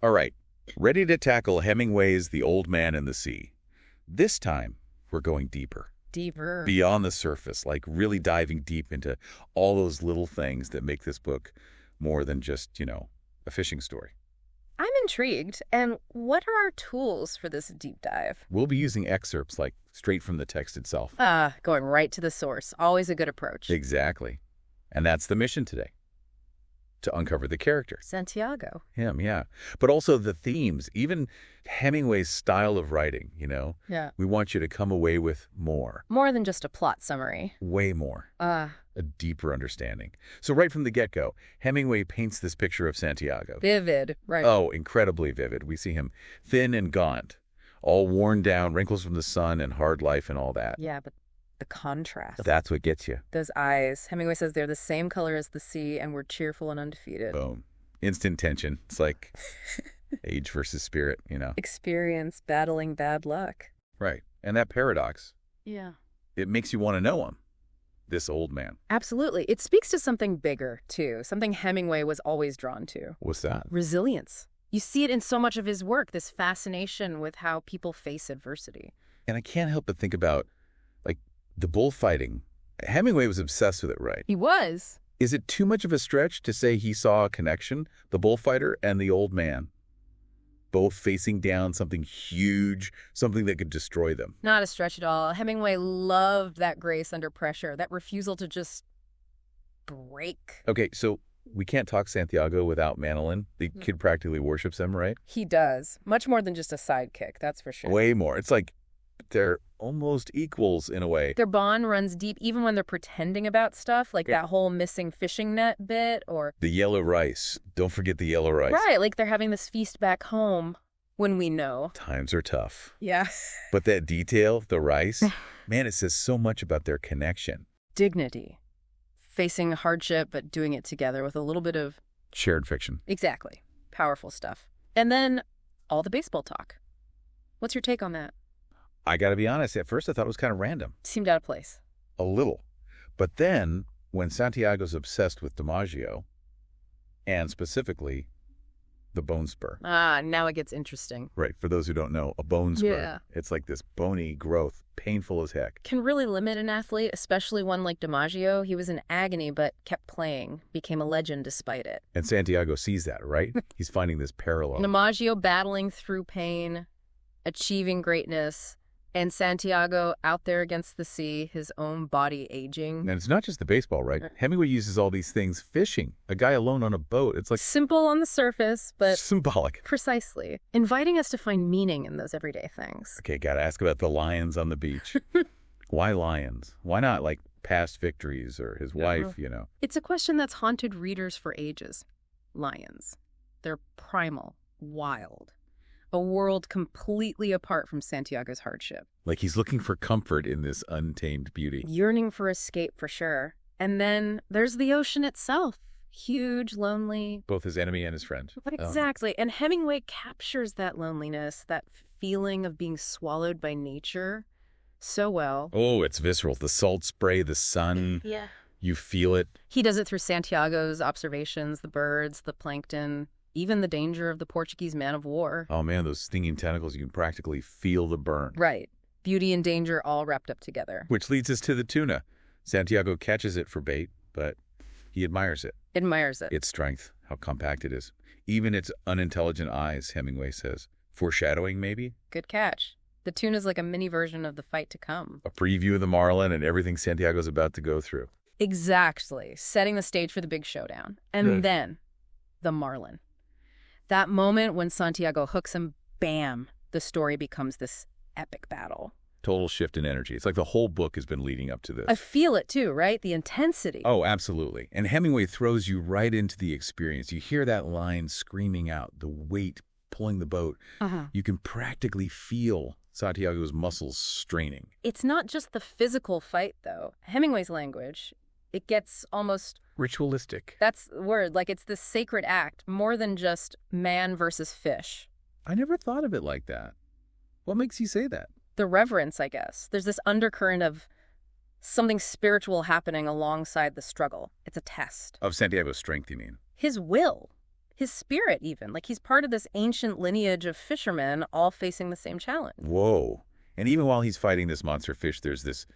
All right, ready to tackle Hemingway's The Old Man and the Sea. This time, we're going deeper, Deeper. beyond the surface, like really diving deep into all those little things that make this book more than just, a fishing story. I'm intrigued. And what are our tools for this deep dive? We'll be using excerpts like straight from the text itself. Going right to the source. Always a good approach. Exactly. And that's the mission today. To uncover the character. Santiago. Him, yeah. But also the themes, even Hemingway's style of writing, Yeah. We want you to come away with more, More than just a plot summary. way more, Uh, a deeper understanding. So right from the get-go, Hemingway paints this picture of Santiago. Vivid. Right. Oh, incredibly vivid. We see him thin and gaunt, all worn down, wrinkles from the sun and hard life and all that. Yeah, but the contrast. That's what gets you. Those eyes. Hemingway says they're the same color as the sea and we're cheerful and undefeated. Boom. Instant tension. It's like age versus spirit. Experience battling bad luck. Right. And that paradox, Yeah. it makes you want to know him, this old man. Absolutely. It speaks to something bigger, too. Something Hemingway was always drawn to. What's that? Resilience. You see it in so much of his work, this fascination with how people face adversity. And I can't help but think about, the bullfighting. Hemingway was obsessed with it, right? He was. Is it too much of a stretch to say he saw a connection, the bullfighter and the old man, both facing down something huge, something that could destroy them? Not a stretch at all. Hemingway loved that grace under pressure, that refusal to just break. Okay, so we can't talk Santiago without Manolin. The kid practically worships him, right? He does. Much more than just a sidekick, that's for sure. Way more. It's like they're almost equals in a way. Their bond runs deep even when they're pretending about stuff, like that whole missing fishing net bit, or... The yellow rice. Don't forget the yellow rice. Right, like they're having this feast back home when we know. Times are tough. Yeah. But that detail, the rice, man, it says so much about their connection. Dignity. Facing hardship, but doing it together with a little bit of... Shared fiction. Exactly. Powerful stuff. And then all the baseball talk. What's your take on that? I got to be honest, at first I thought it was kind of random. Seemed out of place. A little. But then, when Santiago's obsessed with DiMaggio, and specifically, the bone spur. Now it gets interesting. Right, for those who don't know, a bone spur. Yeah. It's like this bony growth, painful as heck. Can really limit an athlete, especially one like DiMaggio. He was in agony, but kept playing, became a legend despite it. And Santiago sees that, right? He's finding this parallel. DiMaggio battling through pain, achieving greatness, and Santiago out there against the sea, his own body aging. And it's not just the baseball, right? Hemingway uses all these things. Fishing, a guy alone on a boat. It's like Simple on the surface, but symbolic. precisely. Inviting us to find meaning in those everyday things. Okay, gotta ask about the lions on the beach. Why lions? Why not like past victories or his wife? It's a question that's haunted readers for ages. Lions. They're primal, wild. A world completely apart from Santiago's hardship. Like he's looking for comfort in this untamed beauty. Yearning for escape, for sure. And then there's the ocean itself. Huge, lonely. Both his enemy and his friend. Exactly. And Hemingway captures that loneliness, that feeling of being swallowed by nature so well. Oh, it's visceral. The salt spray, the sun. Yeah. You feel it. He does it through Santiago's observations, the birds, the plankton, even the danger of the Portuguese man of war. Oh, man, those stinging tentacles, you can practically feel the burn. Right. Beauty and danger all wrapped up together. Which leads us to the tuna. Santiago catches it for bait, but he admires it. Admires it. Its strength, how compact it is. Even its unintelligent eyes, Hemingway says. Foreshadowing, maybe? Good catch. The tuna's like a mini version of the fight to come. A preview of the marlin and everything Santiago's about to go through. Exactly. Setting the stage for the big showdown. And then, the marlin. That moment when Santiago hooks him, bam, the story becomes this epic battle. Total shift in energy. It's like the whole book has been leading up to this. I feel it too, right? The intensity. Oh, absolutely. And Hemingway throws you right into the experience. You hear that line screaming out, the weight pulling the boat. You can practically feel Santiago's muscles straining. It's not just the physical fight, though. Hemingway's language, it gets almost... Ritualistic. That's the word. Like, it's this sacred act, more than just man versus fish. I never thought of it like that. What makes you say that? The reverence, I guess. There's this undercurrent of something spiritual happening alongside the struggle. It's a test. Of Santiago's strength, you mean? His will. his spirit even. Like he's part of this ancient lineage of fishermen all facing the same challenge. Whoa. And even while he's fighting this monster fish, there's this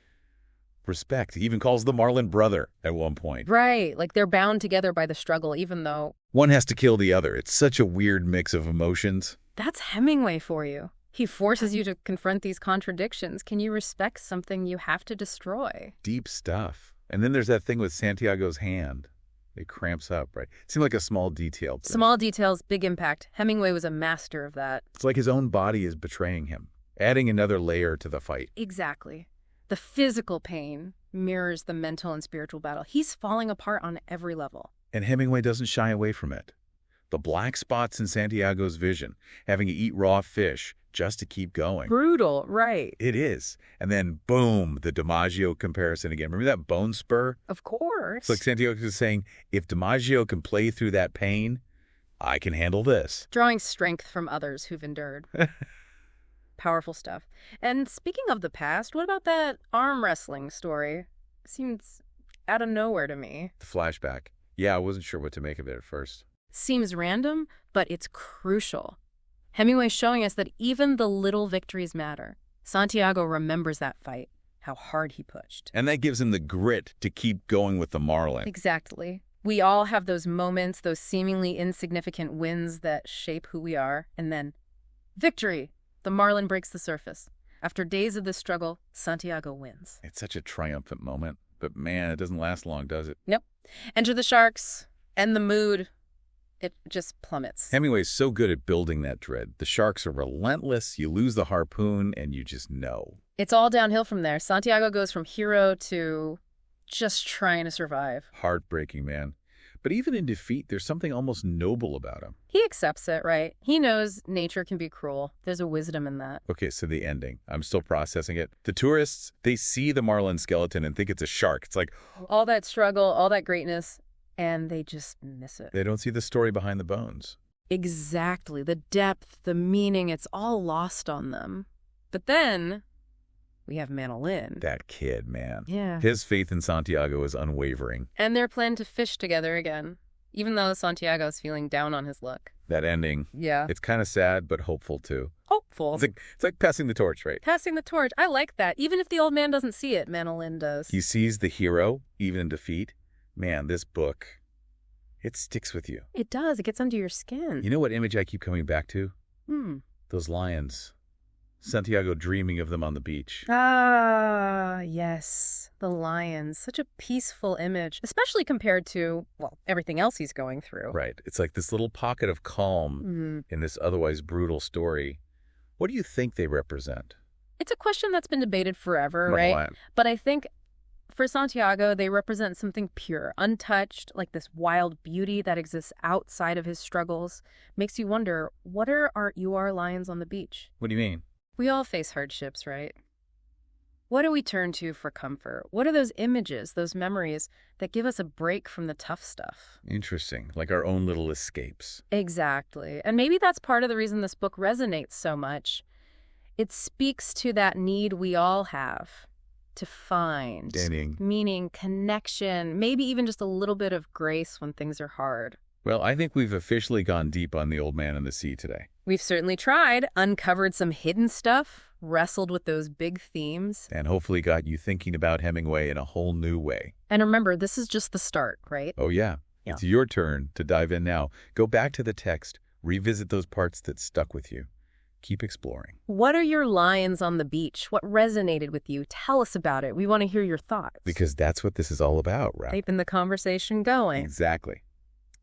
respect. He even calls the marlin brother at one point. Right. Like they're bound together by the struggle, even though... One has to kill the other. It's such a weird mix of emotions. That's Hemingway for you. He forces you to confront these contradictions. Can you respect something you have to destroy? Deep stuff. And then there's that thing with Santiago's hand. It cramps up, right? It seemed like a small detail. Small details, big impact. Hemingway was a master of that. It's like his own body is betraying him, adding another layer to the fight. Exactly. The physical pain mirrors the mental and spiritual battle. He's falling apart on every level. And Hemingway doesn't shy away from it. The black spots in Santiago's vision, having to eat raw fish just to keep going. Brutal, right. It is. And then, boom, the DiMaggio comparison again. Remember that bone spur? Of course. It's like Santiago is saying, if DiMaggio can play through that pain, I can handle this. Drawing strength from others who've endured. Powerful stuff. And speaking of the past, what about that arm wrestling story? Seems out of nowhere to me. The flashback. Yeah, I wasn't sure what to make of it at first. Seems random, but it's crucial. Hemingway's showing us that even the little victories matter. Santiago remembers that fight, how hard he pushed. And that gives him the grit to keep going with the marlin. Exactly. We all have those moments, those seemingly insignificant wins that shape who we are. And then, victory! The marlin breaks the surface. After days of this struggle, Santiago wins. It's such a triumphant moment. But man, it doesn't last long, does it? Nope. Enter the sharks, and the mood, it just plummets. Hemingway's so good at building that dread. The sharks are relentless, you lose the harpoon, and you just know. It's all downhill from there. Santiago goes from hero to just trying to survive. Heartbreaking, man. But even in defeat, there's something almost noble about him. He accepts it, right? He knows nature can be cruel. There's a wisdom in that. Okay, so the ending. I'm still processing it. The tourists, they see the marlin skeleton and think it's a shark. It's like... all that struggle, all that greatness, and they just miss it. They don't see the story behind the bones. Exactly. The depth, the meaning, it's all lost on them. But then... we have Manolin. That kid, man. Yeah. His faith in Santiago is unwavering. And their plan to fish together again, even though Santiago's feeling down on his luck. That ending. Yeah. It's kind of sad, but hopeful, too. Hopeful. It's like passing the torch, right? Passing the torch. I like that. Even if the old man doesn't see it, Manolin does. He sees the hero, even in defeat. Man, this book, it sticks with you. It does. It gets under your skin. You know what image I keep coming back to? Those lions. Santiago dreaming of them on the beach. Ah, yes. The lions. Such a peaceful image, especially compared to, well, everything else he's going through. Right. It's like this little pocket of calm in this otherwise brutal story. What do you think they represent? It's a question that's been debated forever, Right. right? But I think for Santiago, they represent something pure, untouched, like this wild beauty that exists outside of his struggles. Makes you wonder, what are our lions on the beach? What do you mean? We all face hardships, right? What do we turn to for comfort? What are those images, those memories that give us a break from the tough stuff? Interesting. Like our own little escapes. Exactly. And maybe that's part of the reason this book resonates so much. It speaks to that need we all have to find meaning, connection, maybe even just a little bit of grace when things are hard. Well, I think we've officially gone deep on The Old Man and the Sea today. We've certainly tried, uncovered some hidden stuff, wrestled with those big themes. And hopefully got you thinking about Hemingway in a whole new way. And remember, this is just the start, right? Oh, yeah. It's your turn to dive in now. Go back to the text, revisit those parts that stuck with you. Keep exploring. What are your lions on the beach? What resonated with you? Tell us about it. We want to hear your thoughts. Because that's what this is all about, right? Keeping the conversation going. Exactly.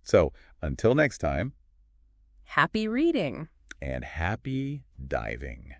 So, until next time, happy reading. And happy diving.